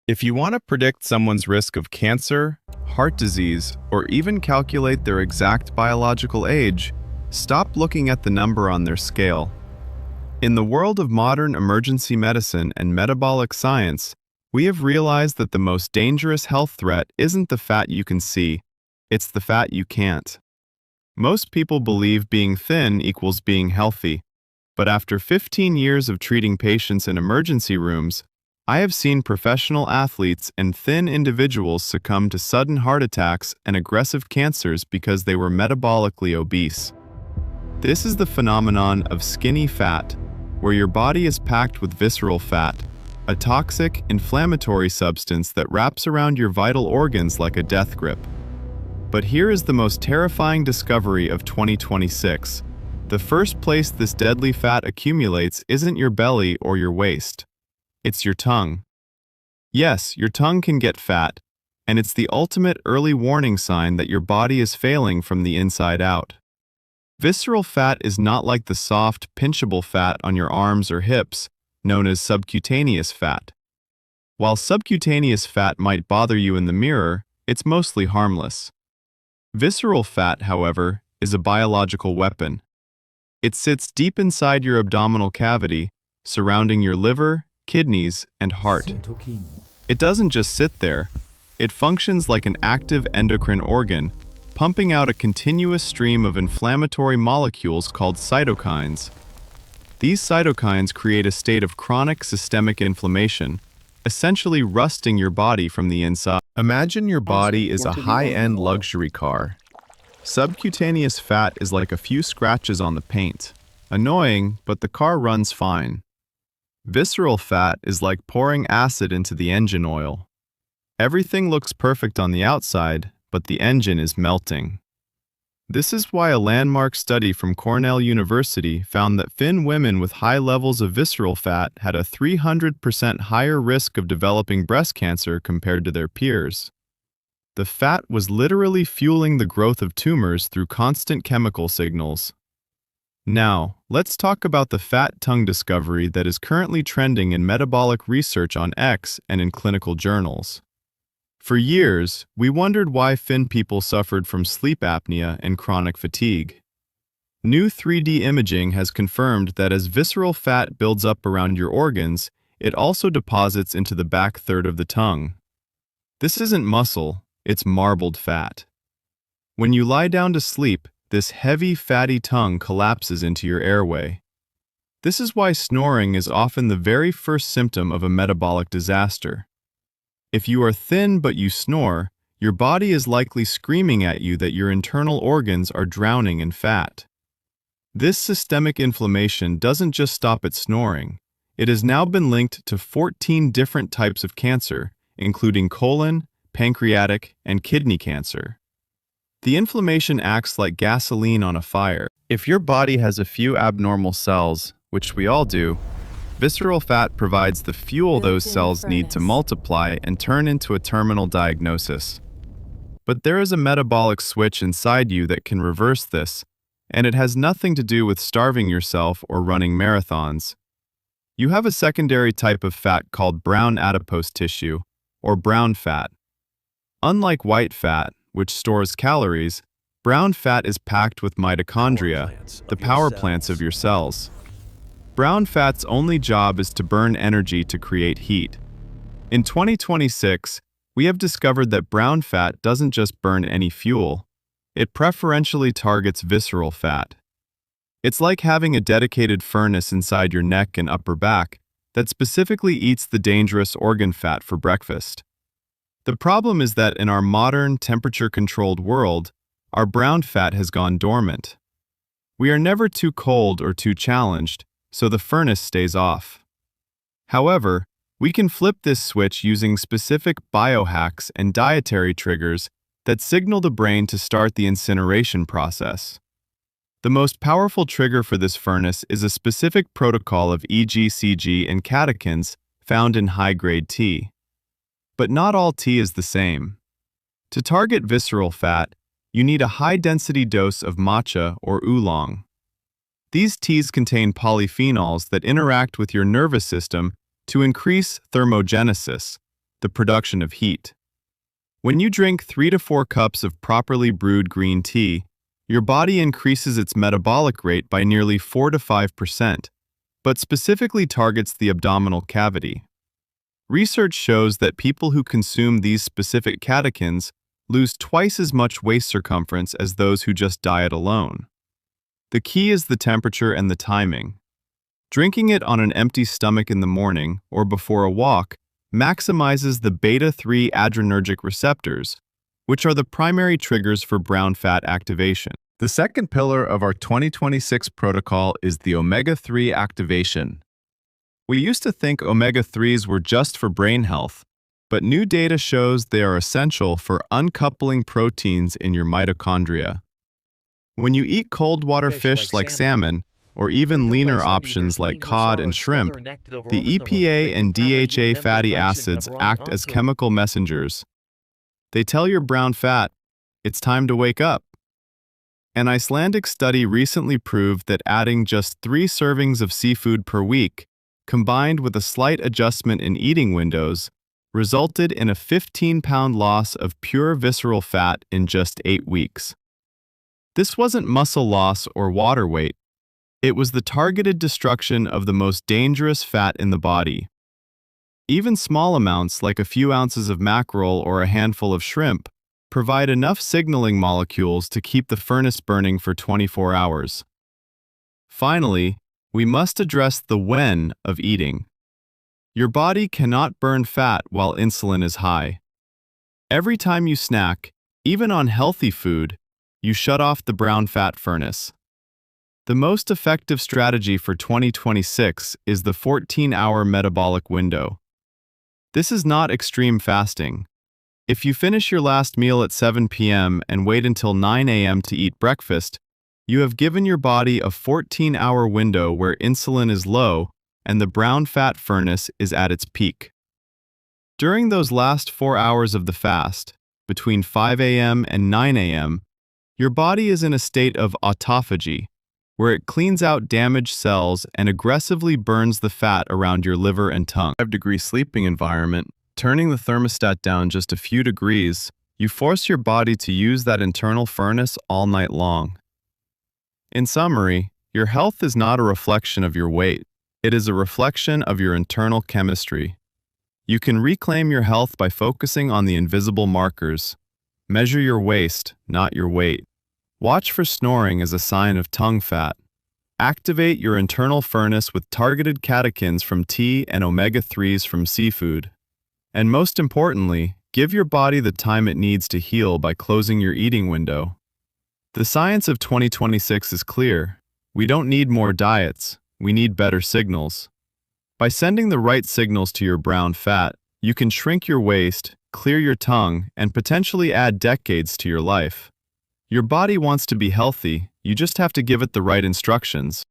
If you want to predict someone's risk of cancer, heart disease, or even calculate their exact biological age, stop looking at the number on their scale. In the world of modern emergency medicine and metabolic science, we have realized that the most dangerous health threat isn't the fat you can see, it's the fat you can't. Most people believe being thin equals being healthy, but after 15 years of treating patients in emergency rooms, I have seen professional athletes and thin individuals succumb to sudden heart attacks and aggressive cancers because they were metabolically obese. This is the phenomenon of skinny fat, where your body is packed with visceral fat, a toxic, inflammatory substance that wraps around your vital organs like a death grip. But here is the most terrifying discovery of 2026. The first place this deadly fat accumulates isn't your belly or your waist. It's your tongue. Yes, your tongue can get fat, and it's the ultimate early warning sign that your body is failing from the inside out. Visceral fat is not like the soft, pinchable fat on your arms or hips, known as subcutaneous fat. While subcutaneous fat might bother you in the mirror, it's mostly harmless. Visceral fat, however, is a biological weapon. It sits deep inside your abdominal cavity, surrounding your liver, kidneys, and heart. It doesn't just sit there. It functions like an active endocrine organ, pumping out a continuous stream of inflammatory molecules called cytokines. These cytokines create a state of chronic systemic inflammation, essentially rusting your body from the inside. Imagine your body is a high-end luxury car. Subcutaneous fat is like a few scratches on the paint. Annoying, but the car runs fine. Visceral fat is like pouring acid into the engine oil. Everything looks perfect on the outside, but the engine is melting. This is why a landmark study from Cornell University found that thin women with high levels of visceral fat had a 300% higher risk of developing breast cancer compared to their peers. The fat was literally fueling the growth of tumors through constant chemical signals. Now, let's talk about the fat tongue discovery that is currently trending in metabolic research on X and in clinical journals. For years, we wondered why thin people suffered from sleep apnea and chronic fatigue. New 3D imaging has confirmed that as visceral fat builds up around your organs, it also deposits into the back third of the tongue. This isn't muscle, it's marbled fat. When you lie down to sleep, this heavy, fatty tongue collapses into your airway. This is why snoring is often the very first symptom of a metabolic disaster. If you are thin but you snore, your body is likely screaming at you that your internal organs are drowning in fat. This systemic inflammation doesn't just stop at snoring. It has now been linked to 14 different types of cancer, including colon, pancreatic, and kidney cancer. The inflammation acts like gasoline on a fire. If your body has a few abnormal cells, which we all do, visceral fat provides the fuel those cells need to multiply and turn into a terminal diagnosis. But there is a metabolic switch inside you that can reverse this, and it has nothing to do with starving yourself or running marathons. You have a secondary type of fat called brown adipose tissue, or brown fat. Unlike white fat, which stores calories, brown fat is packed with mitochondria, the power plants of your cells. Brown fat's only job is to burn energy to create heat. In 2026, we have discovered that brown fat doesn't just burn any fuel, it preferentially targets visceral fat. It's like having a dedicated furnace inside your neck and upper back that specifically eats the dangerous organ fat for breakfast. The problem is that in our modern, temperature-controlled world, our brown fat has gone dormant. We are never too cold or too challenged, so the furnace stays off. However, we can flip this switch using specific biohacks and dietary triggers that signal the brain to start the incineration process. The most powerful trigger for this furnace is a specific protocol of EGCG and catechins found in high-grade tea. But not all tea is the same. To target visceral fat, you need a high-density dose of matcha or oolong. These teas contain polyphenols that interact with your nervous system to increase thermogenesis, the production of heat. When you drink 3 to 4 cups of properly brewed green tea, your body increases its metabolic rate by nearly 4 to 5%, but specifically targets the abdominal cavity. Research shows that people who consume these specific catechins lose twice as much waist circumference as those who just diet alone. The key is the temperature and the timing. Drinking it on an empty stomach in the morning or before a walk maximizes the beta-3 adrenergic receptors, which are the primary triggers for brown fat activation. The second pillar of our 2026 protocol is the omega-3 activation. We used to think omega-3s were just for brain health, but new data shows they are essential for uncoupling proteins in your mitochondria. When you eat cold water fish like salmon, or even leaner options like cod and shrimp, the EPA and DHA fatty acids act as chemical messengers. They tell your brown fat, it's time to wake up. An Icelandic study recently proved that adding just 3 servings of seafood per week, combined with a slight adjustment in eating windows, resulted in a 15-pound loss of pure visceral fat in just 8 weeks. This wasn't muscle loss or water weight. It was the targeted destruction of the most dangerous fat in the body. Even small amounts, like a few ounces of mackerel or a handful of shrimp, provide enough signaling molecules to keep the furnace burning for 24 hours. Finally, we must address the when of eating. Your body cannot burn fat while insulin is high. Every time you snack, even on healthy food, you shut off the brown fat furnace. The most effective strategy for 2026 is the 14-hour metabolic window. This is not extreme fasting. If you finish your last meal at 7 p.m. and wait until 9 a.m. to eat breakfast, you have given your body a 14-hour window where insulin is low and the brown fat furnace is at its peak. During those last 4 hours of the fast, between 5 a.m. and 9 a.m., your body is in a state of autophagy, where it cleans out damaged cells and aggressively burns the fat around your liver and tongue. 5-degree sleeping environment, turning the thermostat down just a few degrees, you force your body to use that internal furnace all night long. In summary, your health is not a reflection of your weight. It is a reflection of your internal chemistry. You can reclaim your health by focusing on the invisible markers. Measure your waist, not your weight. Watch for snoring as a sign of tongue fat. Activate your internal furnace with targeted catechins from tea and omega-3s from seafood. And most importantly, give your body the time it needs to heal by closing your eating window. The science of 2026 is clear. We don't need more diets, we need better signals. By sending the right signals to your brown fat, you can shrink your waist, clear your tongue, and potentially add decades to your life. Your body wants to be healthy, you just have to give it the right instructions.